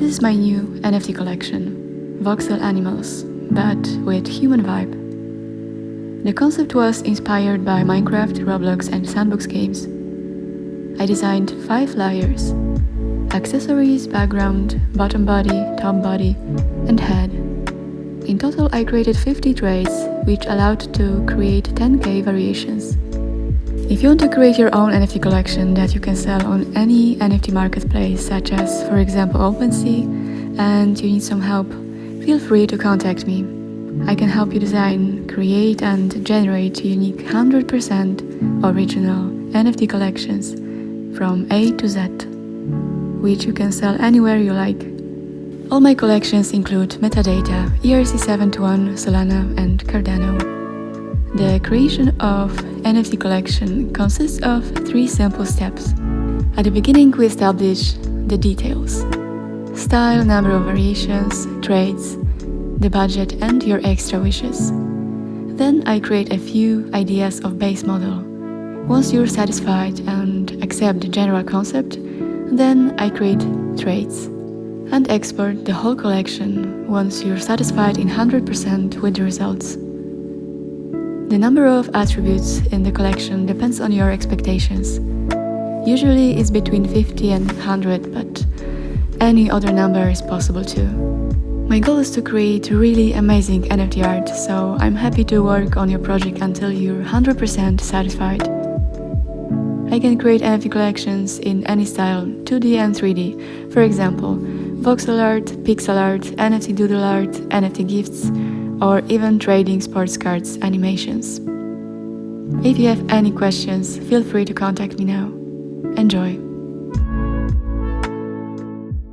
This is my new NFT collection, Voxel Animals, but with human vibe. The concept was inspired by Minecraft, Roblox and sandbox games. I designed 5 layers: accessories, background, bottom body, top body, and head. In total I created 50 traits, which allowed to create 10k variations. If you want to create your own NFT collection that you can sell on any NFT marketplace, such as, for example, OpenSea, and you need some help, feel free to contact me. I can help you design, create and generate unique 100% original NFT collections from A to Z, which you can sell anywhere you like. All my collections include metadata, ERC721, Solana and Cardano. The creation of NFT collection consists of 3 simple steps. At the beginning we establish the details: style, number of variations, traits, the budget and your extra wishes. Then I create a few ideas of base model. Once you're satisfied and accept the general concept, then I create traits and export the whole collection once you're satisfied in 100% with the results. The number of attributes in the collection depends on your expectations. Usually it's between 50 and 100, but any other number is possible too. My goal is to create really amazing NFT art, so I'm happy to work on your project until you're 100% satisfied. I can create NFT collections in any style, 2D and 3D. For example, voxel art, pixel art, NFT doodle art, NFT gifts, or even trading sports cards animations. If you have any questions, feel free to contact me now. Enjoy!